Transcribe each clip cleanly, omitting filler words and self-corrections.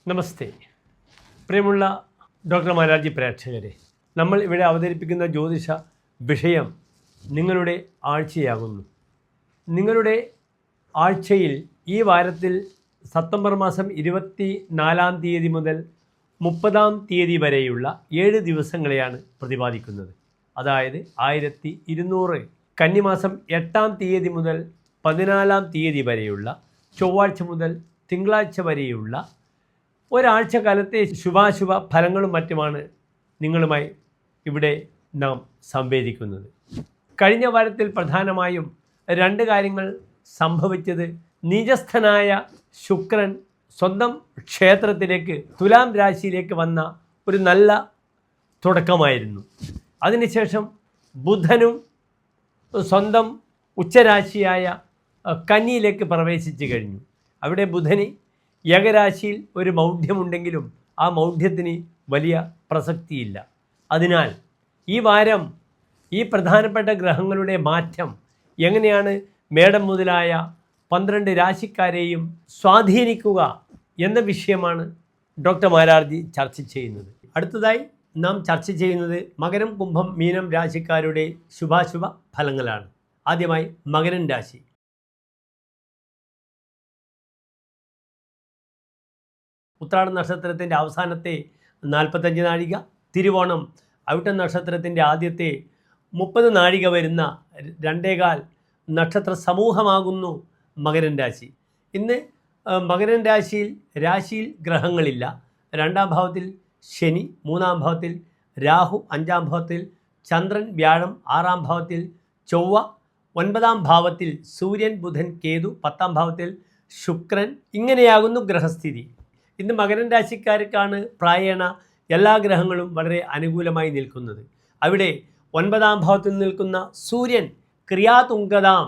നമസ്തേ പ്രിയമുള്ള ഡോക്ടർ മാരാർജി പ്രേക്ഷകരെ, നമ്മൾ ഇവിടെ അവതരിപ്പിക്കുന്ന ജ്യോതിഷ വിഷയം നിങ്ങളുടെ ആഴ്ചയാകുന്നു. നിങ്ങളുടെ ആഴ്ചയിൽ ഈ വാരത്തിൽ സെപ്റ്റംബർ മാസം 24-ാം തീയതി മുതൽ 30-ാം തീയതി വരെയുള്ള 7 ദിവസങ്ങളെയാണ് പ്രതിപാദിക്കുന്നത്. അതായത് 1200 കന്നിമാസം 8-ാം തീയതി മുതൽ 14-ാം തീയതി വരെയുള്ള ചൊവ്വാഴ്ച മുതൽ തിങ്കളാഴ്ച വരെയുള്ള ഒരാഴ്ച കാലത്തെ ശുഭാശുഭ ഫലങ്ങളും മറ്റുമാണ് നിങ്ങളുമായി ഇവിടെ നാം സംവേദിക്കുന്നത്. കഴിഞ്ഞ വാരത്തിൽ പ്രധാനമായും 2 കാര്യങ്ങൾ സംഭവിച്ചത്. നീചസ്ഥനായ ശുക്രൻ സ്വന്തം ക്ഷേത്രത്തിലേക്ക് തുലാം രാശിയിലേക്ക് വന്ന ഒരു നല്ല തുടക്കമായിരുന്നു. അതിനുശേഷം ബുധനും സ്വന്തം ഉച്ചരാശിയായ കന്നിയിലേക്ക് പ്രവേശിച്ചു കഴിഞ്ഞു. അവിടെ ബുധന് യഗരാശിയിൽ ഒരു മൗഢ്യമുണ്ടെങ്കിലും ആ മൗഢ്യത്തിന് വലിയ പ്രസക്തിയില്ല. അതിനാൽ ഈ വാരം ഈ പ്രധാനപ്പെട്ട ഗ്രഹങ്ങളുടെ മാറ്റം എങ്ങനെയാണ് മേടം മുതലായ 12 രാശിക്കാരെയും സ്വാധീനിക്കുക എന്ന വിഷയമാണ് ഡോക്ടർ മാരാർജി ചർച്ച ചെയ്യുന്നത്. അടുത്തതായി നാം ചർച്ച ചെയ്യുന്നത് മകരം, കുംഭം, മീനം രാശിക്കാരുടെ ശുഭാശുഭ ഫലങ്ങളാണ്. ആദ്യമായി മകരം രാശി. ഉത്രാട നക്ഷത്രത്തിൻ്റെ അവസാനത്തെ 45 നാഴിക, തിരുവോണം അവിട്ടം നക്ഷത്രത്തിൻ്റെ ആദ്യത്തെ 30 നാഴിക വരുന്ന 2.25 നക്ഷത്ര സമൂഹമാകുന്നു മകരം രാശി. ഇന്ന് മകരം രാശിയിൽ ഗ്രഹങ്ങളില്ല. 2-ാം ഭാവത്തിൽ ശനി, 3-ാം ഭാവത്തിൽ രാഹു, 5-ാം ഭാവത്തിൽ ചന്ദ്രൻ, വ്യാഴം, 6-ാം ഭാവത്തിൽ ചൊവ്വ, 9-ാം ഭാവത്തിൽ സൂര്യൻ, ബുധൻ, കേതു, 10-ാം ഭാവത്തിൽ ശുക്രൻ. ഇങ്ങനെയാകുന്നു ഗ്രഹസ്ഥിതി. ഇന്ന് മകരം രാശിക്കാർക്കാണ് പ്രായേണ എല്ലാ ഗ്രഹങ്ങളും വളരെ അനുകൂലമായി നിൽക്കുന്നത്. അവിടെ 9-ാം ഭാവത്തിൽ നിൽക്കുന്ന സൂര്യൻ ക്രിയാതുംഗതാം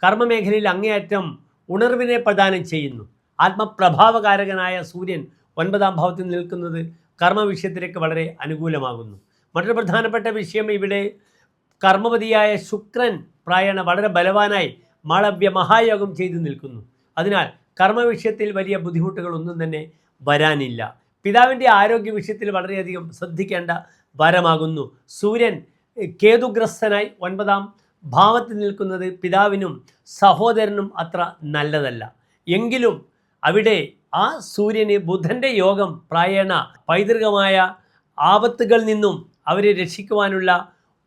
കർമ്മമേഖലയിൽ അങ്ങേയറ്റം ഉണർവിനെ പ്രദാനം ചെയ്യുന്നു. ആത്മപ്രഭാവകാരകനായ സൂര്യൻ 9-ാം ഭാവത്തിൽ നിൽക്കുന്നത് കർമ്മവിഷയത്തിലേക്ക് വളരെ അനുകൂലമാകുന്നു. മറ്റൊരു പ്രധാനപ്പെട്ട വിഷയം, ഇവിടെ കർമ്മപതിയായ ശുക്രൻ പ്രായേണ വളരെ ബലവാനായി മാളവ്യ മഹായോഗം ചെയ്തു നിൽക്കുന്നു. അതിനാൽ കർമ്മവിഷയത്തിൽ വലിയ ബുദ്ധിമുട്ടുകളൊന്നും തന്നെ വരാനില്ല. പിതാവിൻ്റെ ആരോഗ്യ വിഷയത്തിൽ വളരെയധികം ശ്രദ്ധിക്കേണ്ട വാരമാകുന്നു. സൂര്യൻ കേതുഗ്രസ്തനായി 9-ാം ഭാവത്തിൽ നിൽക്കുന്നത് പിതാവിനും സഹോദരനും അത്ര നല്ലതല്ല. എങ്കിലും അവിടെ ആ സൂര്യന് ബുധൻ്റെ യോഗം പ്രായേണ പൈതൃകമായ ആപത്തുകളിൽ നിന്നും അവരെ രക്ഷിക്കുവാനുള്ള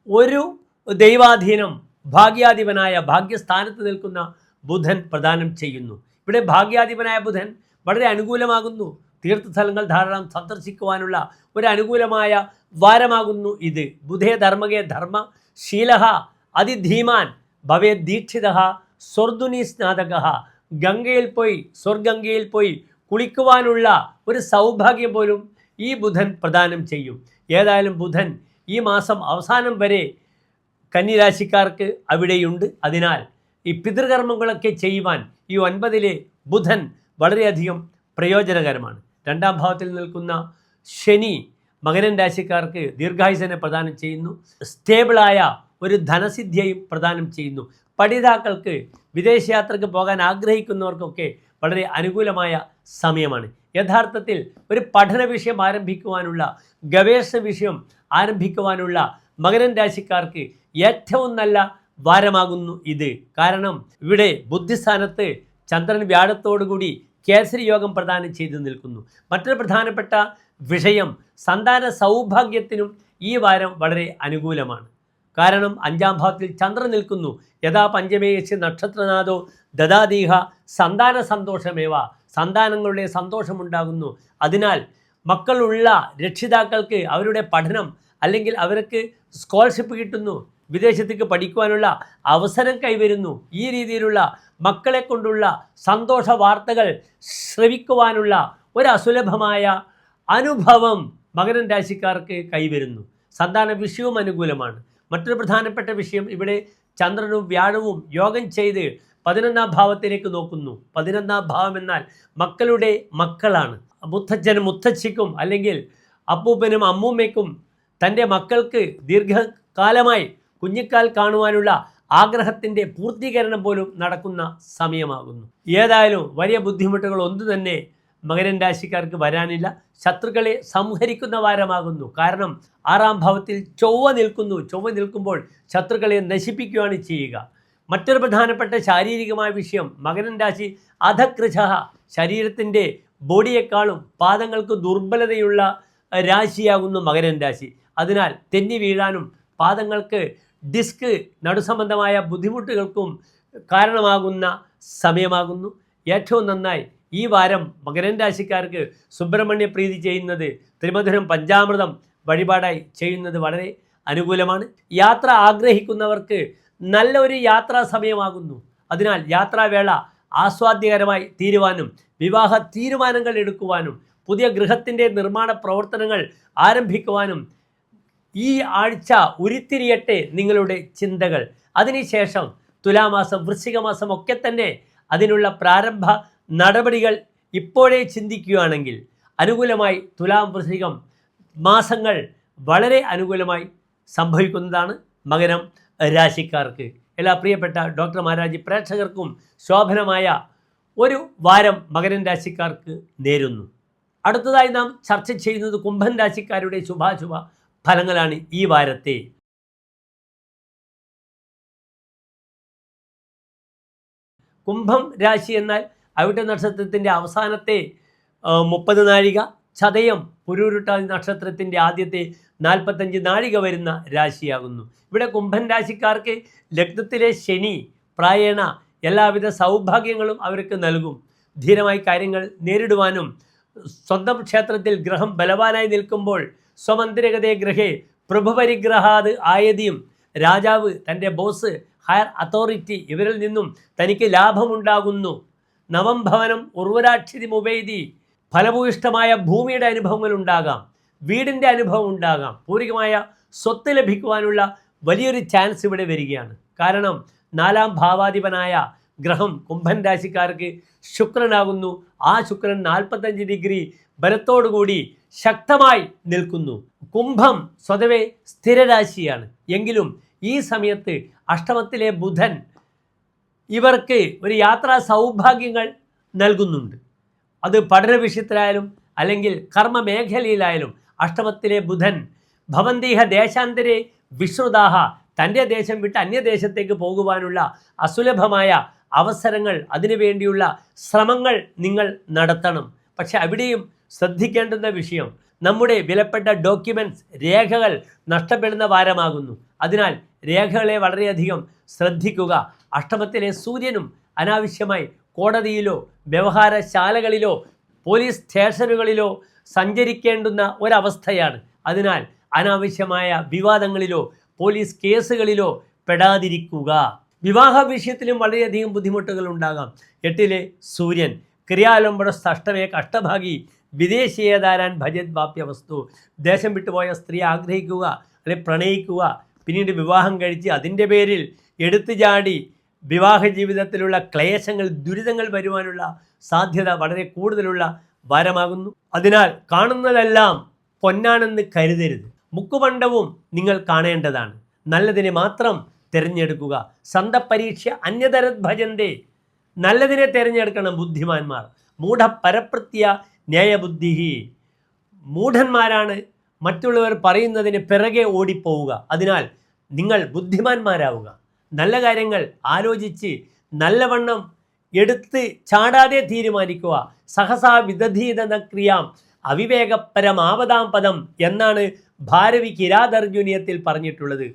ഒരു ദൈവാധീനം ഭാഗ്യാധിപനായ ഭാഗ്യസ്ഥാനത്ത് നിൽക്കുന്ന ബുധൻ പ്രദാനം ചെയ്യുന്നു. ഇവിടെ ഭാഗ്യാധിപനായ ബുധൻ വളരെ അനുകൂലമാകുന്നു. തീർത്ഥസ്ഥലങ്ങൾ ധാരാളം സന്ദർശിക്കുവാനുള്ള ഒരു അനുകൂലമായ വാരമാകുന്നു ഇത്. ബുധേ ധർമ്മകേ ധർമ്മ ശീലഃ അതിധീമാൻ ഭവേ ദീക്ഷിതഃ സ്വർധുനി സ്നാതകഃ. സ്വർഗംഗയിൽ പോയി കുളിക്കുവാനുള്ള ഒരു സൗഭാഗ്യം പോലും ഈ ബുധൻ പ്രദാനം ചെയ്യും. ഏതായാലും ബുധൻ ഈ മാസം അവസാനം വരെ കന്നിരാശിക്കാർക്ക് അവിടെയുണ്ട്. അതിനാൽ ഈ പിതൃകർമ്മങ്ങളൊക്കെ ചെയ്യുവാൻ ഈ 9-ലെ ബുധൻ വളരെയധികം പ്രയോജനകരമാണ്. 2-ാം ഭാവത്തിൽ നിൽക്കുന്ന ശനി മകരം രാശിക്കാർക്ക് ദീർഘായുസനെ പ്രദാനം ചെയ്യുന്നു. സ്റ്റേബിളായ ഒരു ധനസിദ്ധിയും പ്രദാനം ചെയ്യുന്നു. പഠിതാക്കൾക്ക്, വിദേശയാത്രയ്ക്ക് പോകാൻ ആഗ്രഹിക്കുന്നവർക്കൊക്കെ വളരെ അനുകൂലമായ സമയമാണ്. യഥാർത്ഥത്തിൽ ഒരു പഠന വിഷയം ആരംഭിക്കുവാനുള്ള, ഗവേഷണ വിഷയം ആരംഭിക്കുവാനുള്ള മകരം രാശിക്കാർക്ക് ഏറ്റവും നല്ല വാരമാകുന്നു ഇത്. കാരണം ഇവിടെ ബുദ്ധിസ്ഥാനത്ത് ചന്ദ്രൻ വ്യാഴത്തോടുകൂടി കേസരി യോഗം പ്രദാനം ചെയ്തു നിൽക്കുന്നു. മറ്റൊരു പ്രധാനപ്പെട്ട വിഷയം, സന്താന സൗഭാഗ്യത്തിനും ഈ വാരം വളരെ അനുകൂലമാണ്. കാരണം 5-ാം ഭാവത്തിൽ ചന്ദ്രൻ നിൽക്കുന്നു. യഥാ പഞ്ചമേയസ് നക്ഷത്രനാഥോ ദദാദീഹ സന്താന സന്തോഷമേവ. സന്താനങ്ങളുടെ സന്തോഷമുണ്ടാകുന്നു. അതിനാൽ മക്കളുള്ള രക്ഷിതാക്കൾക്ക് അവരുടെ പഠനം അല്ലെങ്കിൽ അവർക്ക് സ്കോളർഷിപ്പ് കിട്ടുന്നു, വിദേശത്തേക്ക് പഠിക്കുവാനുള്ള അവസരം കൈവരുന്നു. ഈ രീതിയിലുള്ള മക്കളെ കൊണ്ടുള്ള സന്തോഷ വാർത്തകൾ ശ്രവിക്കുവാനുള്ള ഒരു അസുലഭമായ അനുഭവം മകരം രാശിക്കാർക്ക് കൈവരുന്നു. സന്താന വിഷയവും അനുകൂലമാണ്. മറ്റൊരു പ്രധാനപ്പെട്ട വിഷയം, ഇവിടെ ചന്ദ്രനും വ്യാഴവും യോഗം ചെയ്ത് 11-ാം ഭാവത്തിലേക്ക് നോക്കുന്നു. 11-ാം ഭാവം എന്നാൽ മക്കളുടെ മക്കളാണ്. മുത്തച്ഛനും മുത്തച്ഛിക്കും അല്ലെങ്കിൽ അപ്പൂപ്പനും അമ്മൂമ്മയ്ക്കും തൻ്റെ മക്കൾക്ക് ദീർഘകാലമായി കുഞ്ഞിക്കാൽ കാണുവാനുള്ള ആഗ്രഹത്തിൻ്റെ പൂർത്തീകരണം പോലും നടക്കുന്ന സമയമാകുന്നു. ഏതായാലും വലിയ ബുദ്ധിമുട്ടുകൾ ഒന്നും തന്നെ മകരൻ രാശിക്കാർക്ക് വരാനില്ല. ശത്രുക്കളെ സംഹരിക്കുന്ന വാരമാകുന്നു. കാരണം 6-ാം ഭാവത്തിൽ ചൊവ്വ നിൽക്കുന്നു. ചൊവ്വ നിൽക്കുമ്പോൾ ശത്രുക്കളെ നശിപ്പിക്കുകയാണ് ചെയ്യുക. മറ്റൊരു പ്രധാനപ്പെട്ട ശാരീരികമായ വിഷയം, മകരൻ രാശി അധകൃശ, ശരീരത്തിൻ്റെ ബോഡിയേക്കാളും പാദങ്ങൾക്ക് ദുർബലതയുള്ള രാശിയാകുന്നു മകരൻ രാശി. അതിനാൽ തെന്നി വീഴാനും പാദങ്ങൾക്ക് ഡിസ്ക് നടുസംബന്ധമായ ബുദ്ധിമുട്ടുകൾക്കും കാരണമാകുന്ന സമയമാകുന്നു. ഏറ്റവും നന്നായി ഈ വാരം മകരൻ രാശിക്കാർക്ക് സുബ്രഹ്മണ്യ പ്രീതി ചെയ്യുന്നത്, ത്രിമധുരം പഞ്ചാമൃതം വഴിപാടായി ചെയ്യുന്നത് വളരെ അനുകൂലമാണ്. യാത്ര ആഗ്രഹിക്കുന്നവർക്ക് നല്ല ഒരു യാത്രാ സമയമാകുന്നു. അതിനാൽ യാത്രാവേള ആസ്വാദ്യകരമായി തീരുവാനും വിവാഹ തീരുമാനങ്ങൾ എടുക്കുവാനും പുതിയ ഗൃഹത്തിൻ്റെ നിർമ്മാണ പ്രവർത്തനങ്ങൾ ആരംഭിക്കുവാനും ഈ ആഴ്ച ഉരുത്തിരിയട്ടെ നിങ്ങളുടെ ചിന്തകൾ. അതിനുശേഷം തുലാമാസം, വൃശ്ചികമാസം ഒക്കെ തന്നെ അതിനുള്ള പ്രാരംഭ നടപടികൾ ഇപ്പോഴേ ചിന്തിക്കുകയാണെങ്കിൽ അനുകൂലമായി തുലാം വൃശ്ചികം മാസങ്ങൾ വളരെ അനുകൂലമായി സംഭവിക്കുന്നതാണ് മകരം രാശിക്കാർക്ക്. എല്ലാ പ്രിയപ്പെട്ട ഡോക്ടർ മഹാരാജ് പ്രേക്ഷകർക്കും ശോഭനമായ ഒരു വാരം മകരൻ രാശിക്കാർക്ക് നേരുന്നു. അടുത്തതായി നാം ചർച്ച ചെയ്യുന്നത് കുംഭൻ രാശിക്കാരുടെ ശുഭാശുഭ ഫലങ്ങളാണ് ഈ വാരത്തെ. കുംഭം രാശി എന്നാൽ അവിട്ട നക്ഷത്രത്തിൻ്റെ അവസാനത്തെ 30 നാഴിക, ചതയം പുരൂരുട്ടാതി നക്ഷത്രത്തിൻ്റെ ആദ്യത്തെ 45 നാഴിക വരുന്ന രാശിയാകുന്നു. ഇവിടെ കുംഭൻ രാശിക്കാർക്ക് ലഗ്നത്തിലെ ശനി പ്രായേണ എല്ലാവിധ സൗഭാഗ്യങ്ങളും അവർക്ക് നൽകും. ധീരമായി കാര്യങ്ങൾ നേരിടുവാനും സ്വന്തം ക്ഷേത്രത്തിൽ ഗ്രഹം ബലവാനായി നിൽക്കുമ്പോൾ സ്വമന്ദിരഗതേ ഗ്രഹേ പ്രഭുപരിഗ്രഹാത് ആയതിയും, രാജാവ്, തൻ്റെ ബോസ്, ഹയർ അതോറിറ്റി ഇവരിൽ നിന്നും തനിക്ക് ലാഭമുണ്ടാകുന്നു. നവം ഭവനം ഉർവരാക്ഷിതി മുബൈതി, ഫലഭൂയിഷ്ടമായ ഭൂമിയുടെ അനുഭവങ്ങൾ ഉണ്ടാകാം, വീടിൻ്റെ അനുഭവം ഉണ്ടാകാം, പൂർവികമായ സ്വത്ത് ലഭിക്കുവാനുള്ള വലിയൊരു ചാൻസ് ഇവിടെ വരികയാണ്. കാരണം 4-ാം ഭാവാധിപനായ ഗ്രഹം കുംഭൻ രാശിക്കാർക്ക് ശുക്രനാകുന്നു. ആ ശുക്രൻ 45 ഡിഗ്രി ബലത്തോടുകൂടി ശക്തമായി നിൽക്കുന്നു. കുംഭം സ്വതവേ സ്ഥിരരാശിയാണ്. എങ്കിലും ഈ സമയത്ത് അഷ്ടമത്തിലെ ബുധൻ ഇവർക്ക് ഒരു യാത്രാ സൗഭാഗ്യങ്ങൾ നൽകുന്നുണ്ട്. അത് പഠന വിഷയത്തിലായാലും അല്ലെങ്കിൽ കർമ്മ മേഖലയിലായാലും അഷ്ടമത്തിലെ ബുധൻ ഭവന്തീഹ ദേശാന്തരെ വിശ്രുതാഹ, തൻ്റെ ദേശം വിട്ട് അന്യദേശത്തേക്ക് പോകുവാനുള്ള അസുലഭമായ അവസരങ്ങൾ, അതിനുവേണ്ടിയുള്ള ശ്രമങ്ങൾ നിങ്ങൾ നടത്തണം. പക്ഷെ അവിടെയും ശ്രദ്ധിക്കേണ്ടുന്ന വിഷയം, നമ്മുടെ വിലപ്പെട്ട ഡോക്യുമെൻറ്റ്സ്, രേഖകൾ നഷ്ടപ്പെടുന്ന വാരമാകുന്നു. അതിനാൽ രേഖകളെ വളരെയധികം ശ്രദ്ധിക്കുക. അഷ്ടമത്തിലെ സൂര്യനും അനാവശ്യമായി കോടതിയിലോ വ്യവഹാരശാലകളിലോ പോലീസ് സ്റ്റേഷനുകളിലോ സഞ്ചരിക്കേണ്ടുന്ന ഒരവസ്ഥയാണ്. അതിനാൽ അനാവശ്യമായ വിവാദങ്ങളിലോ പോലീസ് കേസുകളിലോ പെടാതിരിക്കുക. വിവാഹ വിഷയത്തിലും വളരെയധികം ബുദ്ധിമുട്ടുകൾ ഉണ്ടാകാം. 8-ലെ സൂര്യൻ ക്രിയാലംബടസ്ഥ അഷ്ടമേ കഷ്ടഭാഗി വിദേശീയതാരാൻ ഭജത് വാപ്യ വസ്തു, ദേശം വിട്ടുപോയ സ്ത്രീ ആഗ്രഹിക്കുക അല്ലെങ്കിൽ പ്രണയിക്കുക, പിന്നീട് വിവാഹം കഴിച്ച് അതിൻ്റെ പേരിൽ എടുത്തു ചാടി വിവാഹ ജീവിതത്തിലുള്ള ക്ലേശങ്ങൾ, ദുരിതങ്ങൾ വരുവാനുള്ള സാധ്യത വളരെ കൂടുതലുള്ള വാരമാകുന്നു. അതിനാൽ കാണുന്നതെല്ലാം പൊന്നാണെന്ന് കരുതരുത്. മുക്കുപണ്ടവും നിങ്ങൾ കാണേണ്ടതാണ്. നല്ലതിനെ മാത്രം തിരഞ്ഞെടുക്കുക. സന്തപരീക്ഷ അന്യതരത് ഭജന്തേ, നല്ലതിനെ തിരഞ്ഞെടുക്കണം ബുദ്ധിമാന്മാർ. മൂഢപരപ്രത്യ ന്യായബുദ്ധി, മൂഢന്മാരാണ് മറ്റുള്ളവർ പറയുന്നതിന് പിറകെ ഓടിപ്പോവുക. അതിനാൽ നിങ്ങൾ ബുദ്ധിമാന്മാരാവുക. നല്ല കാര്യങ്ങൾ ആലോചിച്ച് നല്ലവണ്ണം എടുത്ത് ചാടാതെ തീരുമാനിക്കുക. സഹസാ വിദധീതന ക്രിയാം അവിവേകപരമാവതാം പദം എന്നാണ് ഭാരവി കിരാതർജുനീയത്തിൽ പറഞ്ഞിട്ടുള്ളത്.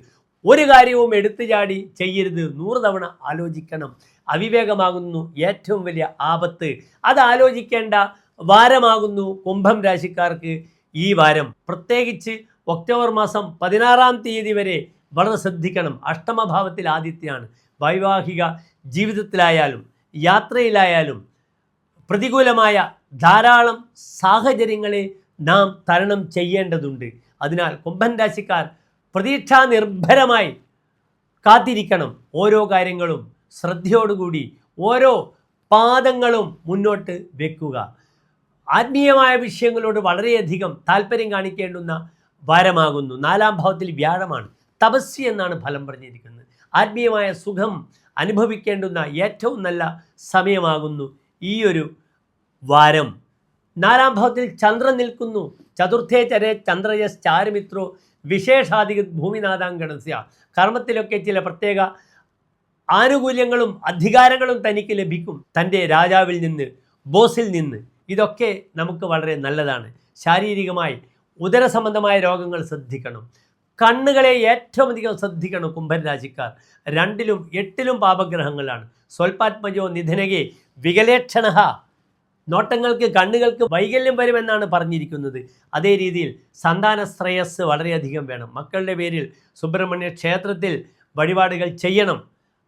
ഒരു കാര്യവും എടുത്തു ചാടി ചെയ്യരുത്, 100 തവണ ആലോചിക്കണം. അവിവേകമാകുന്നു ഏറ്റവും വലിയ ആപത്ത്. അത് ആലോചിക്കേണ്ട വാരമാകുന്നു കുംഭം രാശിക്കാർക്ക് ഈ വാരം. പ്രത്യേകിച്ച് ഒക്ടോബർ മാസം 16-ാം തീയതി വരെ വളരെ ശ്രദ്ധിക്കണം. അഷ്ടമഭാവത്തിൽ ആദിത്യമാണ്. വൈവാഹിക ജീവിതത്തിലായാലും യാത്രയിലായാലും പ്രതികൂലമായ ധാരാളം സാഹചര്യങ്ങളെ നാം തരണം ചെയ്യേണ്ടതുണ്ട്. അതിനാൽ കുംഭൻ രാശിക്കാർ പ്രതീക്ഷാനിർഭരമായി കാത്തിരിക്കണം. ഓരോ കാര്യങ്ങളും ശ്രദ്ധയോടുകൂടി ഓരോ പാദങ്ങളും മുന്നോട്ട് വെക്കുക. ആത്മീയമായ വിഷയങ്ങളോട് വളരെയധികം താല്പര്യം കാണിക്കേണ്ടുന്ന വാരമാകുന്നു. 4-ാം ഭാവത്തിൽ വ്യാഴമാണ്. തപസ്യ എന്നാണ് ഫലം പറഞ്ഞിരിക്കുന്നത്. ആത്മീയമായ സുഖം അനുഭവിക്കേണ്ടുന്ന ഏറ്റവും നല്ല സമയമാകുന്നു ഈ ഒരു വാരം. 4-ാം ഭാവത്തിൽ ചന്ദ്രൻ നിൽക്കുന്നു. ചതുർത്ഥേ ചരേ ചന്ദ്രയസ് ചാരുമിത്രോ വിശേഷാധിക ഭൂമിനാഥാങ്കണസ്യ. കർമ്മത്തിലൊക്കെ ചില പ്രത്യേക ആനുകൂല്യങ്ങളും അധികാരങ്ങളും തനിക്ക് ലഭിക്കും തൻ്റെ രാജാവിൽ നിന്ന്, ബോസിൽ നിന്ന്. ഇതൊക്കെ നമുക്ക് വളരെ നല്ലതാണ്. ശാരീരികമായി ഉദരസംബന്ധമായ രോഗങ്ങൾ ശ്രദ്ധിക്കണം. കണ്ണുകളെ ഏറ്റവും അധികം ശ്രദ്ധിക്കണം കുംഭൻ രാശിക്കാർ. 2-ലും 8-ലും പാപഗ്രഹങ്ങളാണ്. സ്വൽപാത്മജോ നിധനകെ വികലേക്ഷണ. നോട്ടങ്ങൾക്ക് കണ്ണുകൾക്ക് വൈകല്യം വരുമെന്നാണ് പറഞ്ഞിരിക്കുന്നത്. അതേ രീതിയിൽ സന്താന ശ്രേയസ് വളരെയധികം വേണം. മക്കളുടെ പേരിൽ സുബ്രഹ്മണ്യ ക്ഷേത്രത്തിൽ വഴിപാടുകൾ ചെയ്യണം.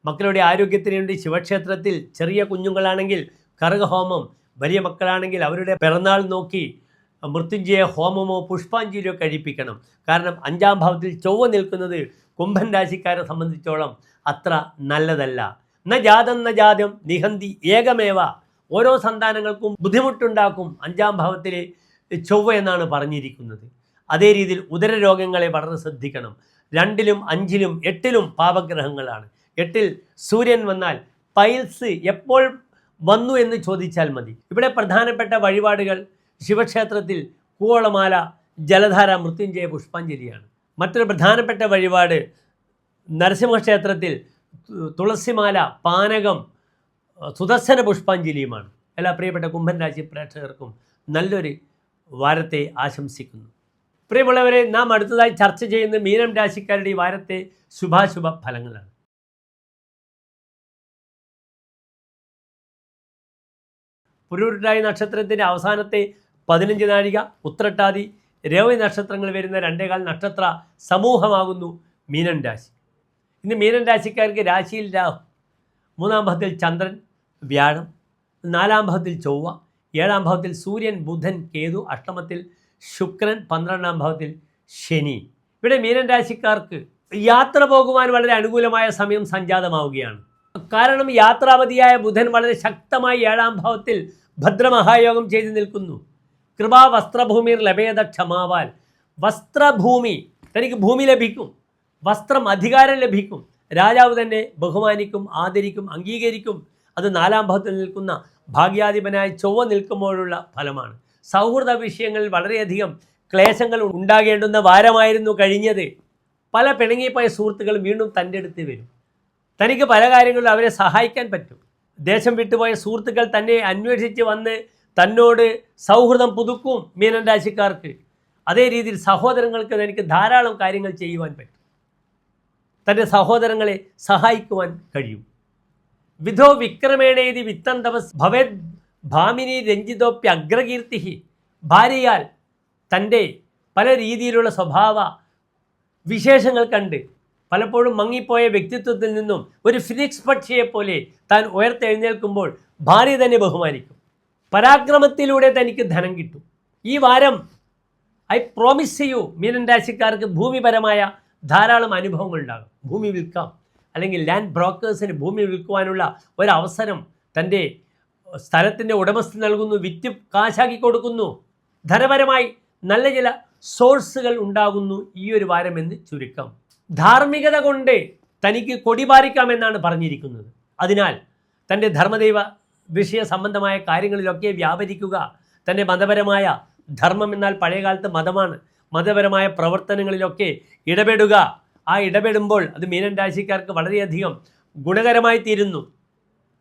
മക്കളുടെ ആരോഗ്യത്തിന് വേണ്ടി ശിവക്ഷേത്രത്തിൽ, ചെറിയ കുഞ്ഞുങ്ങളാണെങ്കിൽ കറുകഹോമം, വലിയ മക്കളാണെങ്കിൽ അവരുടെ പിറന്നാൾ നോക്കി മൃത്യുഞ്ജയ ഹോമമോ പുഷ്പാഞ്ജലിയോ കഴിപ്പിക്കണം. കാരണം 5-ാം ഭാവത്തിൽ ചൊവ്വ നിൽക്കുന്നത് കുംഭൻ രാശിക്കാരെ സംബന്ധിച്ചോളം അത്ര നല്ലതല്ല. ന ജാതം ന ജാതം നിഹന്തി ഏകമേവ. ഓരോ സന്താനങ്ങൾക്കും ബുദ്ധിമുട്ടുണ്ടാക്കും 5-ാം ഭാവത്തിലെ ചൊവ്വ എന്നാണ് പറഞ്ഞിരിക്കുന്നത്. അതേ രീതിയിൽ ഉദരരോഗങ്ങളെ വളരെ ശ്രദ്ധിക്കണം. 2-ലും 5-ലും 8-ലും പാപഗ്രഹങ്ങളാണ്. 8-ൽ സൂര്യൻ വന്നാൽ പൈൽസ് എപ്പോൾ വന്നു എന്ന് ചോദിച്ചാൽ മതി. ഇവിടെ പ്രധാനപ്പെട്ട വഴിപാടുകൾ ശിവക്ഷേത്രത്തിൽ കൂവളമാല, ജലധാര, മൃത്യുഞ്ജയ പുഷ്പാഞ്ജലിയാണ്. മറ്റൊരു പ്രധാനപ്പെട്ട വഴിപാട് നരസിംഹക്ഷേത്രത്തിൽ തുളസിമാല, പാനകം, സുദർശന പുഷ്പാഞ്ജലിയുമാണ്. എല്ലാ പ്രിയപ്പെട്ട കുംഭൻ രാശി പ്രേക്ഷകർക്കും നല്ലൊരു വാരത്തെ ആശംസിക്കുന്നു. പ്രിയമുള്ളവരെ, നാം അടുത്തതായി ചർച്ച ചെയ്യുന്ന മീനം രാശിക്കാരുടെ ഈ വാരത്തെ ശുഭാശുഭ ഫലങ്ങളാണ്. പുരുരുട്ടാതി നക്ഷത്രത്തിൻ്റെ അവസാനത്തെ 15 നാഴിക, ഉത്രട്ടാതി, രേവതി നക്ഷത്രങ്ങൾ വരുന്ന 2.25 നക്ഷത്ര സമൂഹമാകുന്നു മീനൻ രാശി. ഇന്ന് മീനൻ രാശിക്കാർക്ക് രാശിയിൽ രാഹു, 3-ാം ഭാവത്തിൽ ചന്ദ്രൻ, വ്യാഴം, 4-ാം ഭാവത്തിൽ ചൊവ്വ, 7-ാം ഭാവത്തിൽ സൂര്യൻ, ബുധൻ, കേതു, അഷ്ടമത്തിൽ ശുക്രൻ, 12-ാം ഭാവത്തിൽ ശനി. ഇവിടെ മീനൻ രാശിക്കാർക്ക് യാത്ര പോകുവാൻ വളരെ അനുകൂലമായ സമയം സംജാതമാവുകയാണ്. കാരണം യാത്രാപതിയായ ബുധൻ വളരെ ശക്തമായി 7-ാം ഭാവത്തിൽ ഭദ്രമഹായോഗം ചെയ്തു നിൽക്കുന്നു. കൃപാ വസ്ത്രഭൂമിർ ലഭേദ ക്ഷമാവാൽ. വസ്ത്രഭൂമി, തനിക്ക് ഭൂമി ലഭിക്കും, വസ്ത്രം, അധികാരം ലഭിക്കും, രാജാവ് തന്നെ ബഹുമാനിക്കും, ആദരിക്കും, അംഗീകരിക്കും. അത് 4-ാം ഭാവത്തിൽ നിൽക്കുന്ന ഭാഗ്യാധിപനായ ചൊവ്വ നിൽക്കുമ്പോഴുള്ള ഫലമാണ്. സൗഹൃദ വിഷയങ്ങളിൽ വളരെയധികം ക്ലേശങ്ങൾ ഉണ്ടാകേണ്ടുന്ന വാരമായിരുന്നു കഴിഞ്ഞത്. പല പിണങ്ങിപ്പോയ സുഹൃത്തുക്കൾ വീണ്ടും തൻ്റെ അടുത്ത് വരും. തനിക്ക് പല കാര്യങ്ങളിലും അവരെ സഹായിക്കാൻ പറ്റും. ദേശം വിട്ടുപോയ സുഹൃത്തുക്കൾ തന്നെ അന്വേഷിച്ച് വന്ന് തന്നോട് സൗഹൃദം പുതുക്കും മീനൻ രാശിക്കാർക്ക്. അതേ രീതിയിൽ സഹോദരങ്ങൾക്ക് തനിക്ക് ധാരാളം കാര്യങ്ങൾ ചെയ്യുവാൻ പറ്റും. തൻ്റെ സഹോദരങ്ങളെ സഹായിക്കുവാൻ കഴിയും. വിധോ വിക്രമേണേതി വിത്തം തപസ് ഭവേദ് ഭാമിനി രഞ്ജിതോപ്യഗ്രകീർത്തി. ഭാര്യയാൽ തൻ്റെ പല രീതിയിലുള്ള സ്വഭാവ വിശേഷങ്ങൾ കണ്ട് പലപ്പോഴും മങ്ങിപ്പോയ വ്യക്തിത്വത്തിൽ നിന്നും ഒരു ഫിനിക്സ് പക്ഷിയെപ്പോലെ താൻ ഉയർത്തെഴുന്നേൽക്കുമ്പോൾ ഭാര്യ തന്നെ ബഹുമാനിക്കും. പരാക്രമത്തിലൂടെ തനിക്ക് ധനം കിട്ടും. ഈ വാരം ഐ പ്രോമിസ് യു മീനൻ രാശിക്കാർക്ക് ഭൂമിപരമായ ധാരാളം അനുഭവങ്ങൾ ഉണ്ടാകും. ഭൂമി വിൽക്കാം, അല്ലെങ്കിൽ ലാൻഡ് ബ്രോക്കേഴ്സിന് ഭൂമി വിൽക്കുവാനുള്ള ഒരവസരം തൻ്റെ സ്ഥലത്തിൻ്റെ ഉടമസ്ഥ നൽകുന്നു, വിറ്റ് കാശാക്കി കൊടുക്കുന്നു. ധനപരമായി നല്ല ചില സോഴ്സുകൾ ഉണ്ടാകുന്നു ഈ ഒരു വാരം എന്ന് ചുരുക്കം. ധാർമ്മികത കൊണ്ട് തനിക്ക് കൊടിപാറിക്കാമെന്നാണ് പറഞ്ഞിരിക്കുന്നത്. അതിനാൽ തൻ്റെ ധർമ്മദൈവ വിഷയ സംബന്ധമായ കാര്യങ്ങളിലൊക്കെ വ്യാപരിക്കുക. തൻ്റെ മതപരമായ ധർമ്മം എന്നാൽ പഴയകാലത്ത് മതമാണ്. മതപരമായ പ്രവർത്തനങ്ങളിലൊക്കെ ഇടപെടുക. ആ ഇടപെടുമ്പോൾ അത് മീനൻ രാശിക്കാർക്ക് വളരെയധികം ഗുണകരമായി തീരുന്നു.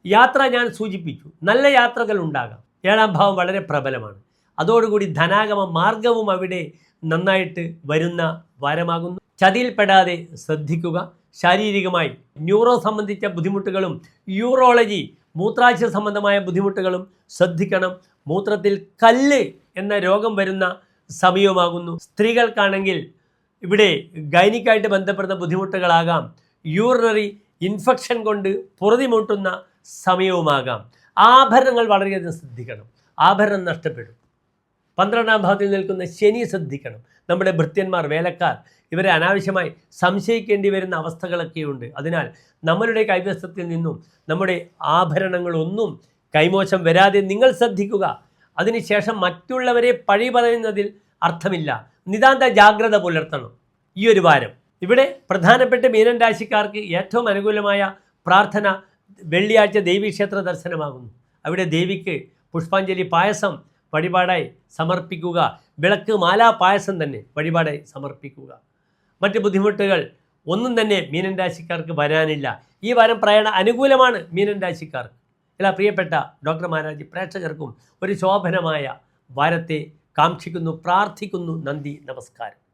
യാത്ര ഞാൻ സൂചിപ്പിച്ചു, നല്ല യാത്രകൾ ഉണ്ടാകാം. 7-ാം ഭാവം വളരെ പ്രബലമാണ്. അതോടുകൂടി ധനാഗമ മാർഗവും അവിടെ നന്നായിട്ട് വരുന്ന വാരമാകുന്നു. ചതിയിൽപ്പെടാതെ ശ്രദ്ധിക്കുക. ശാരീരികമായി ന്യൂറോ സംബന്ധിച്ച ബുദ്ധിമുട്ടുകളും യൂറോളജി, മൂത്രാശയ സംബന്ധമായ ബുദ്ധിമുട്ടുകളും ശ്രദ്ധിക്കണം. മൂത്രത്തിൽ കല്ല് എന്ന രോഗം വരുന്ന സമയമാകുന്നു. സ്ത്രീകൾക്കാണെങ്കിൽ ഇവിടെ ഗൈനിക്കായിട്ട് ബന്ധപ്പെടുന്ന ബുദ്ധിമുട്ടുകളാകാം. യൂറിനറി ഇൻഫെക്ഷൻ കൊണ്ട് പൊറുതിമുട്ടുന്ന സമയവുമാകാം. ആഭരണങ്ങൾ വളരെയധികം ശ്രദ്ധിക്കണം. ആഭരണം നഷ്ടപ്പെടും. 12-ാം ഭാവത്തിൽ നിൽക്കുന്ന ശനി ശ്രദ്ധിക്കണം. നമ്മുടെ ഭൃത്യന്മാർ, വേലക്കാർ, ഇവരെ അനാവശ്യമായി സംശയിക്കേണ്ടി വരുന്ന അവസ്ഥകളൊക്കെയുണ്ട്. അതിനാൽ നമ്മളുടെ കൈവശത്തിൽ നിന്നും നമ്മുടെ ആഭരണങ്ങളൊന്നും കൈമോശം വരാതെ നിങ്ങൾ ശ്രദ്ധിക്കുക. അതിനുശേഷം മറ്റുള്ളവരെ പഴി പറയുന്നതിൽ അർത്ഥമില്ല. നിതാന്ത ജാഗ്രത പുലർത്തണം ഈ ഒരു വാരം. ഇവിടെ പ്രധാനപ്പെട്ട മീനൻ രാശിക്കാർക്ക് ഏറ്റവും അനുകൂലമായ പ്രാർത്ഥന വെള്ളിയാഴ്ച ദേവീക്ഷേത്ര ദർശനമാകുന്നു. അവിടെ ദേവിക്ക് പുഷ്പാഞ്ജലി, പായസം വഴിപാടായി സമർപ്പിക്കുക. വിളക്ക് മാലാ പായസം തന്നെ വഴിപാടായി സമർപ്പിക്കുക. മറ്റ് ബുദ്ധിമുട്ടുകൾ ഒന്നും തന്നെ മീനൻ രാശിക്കാർക്ക് വരാനില്ല. ഈ വാരം പ്രയാണ അനുകൂലമാണ് മീനൻ രാശിക്കാർക്ക്. എല്ലാ പ്രിയപ്പെട്ട ഡോക്ടർ മാരാജി പ്രേക്ഷകർക്കും ഒരു ശോഭനമായ വാരത്തെ കാക്ഷിക്കുന്നു, പ്രാർത്ഥിക്കുന്നു. നന്ദി, നമസ്കാരം.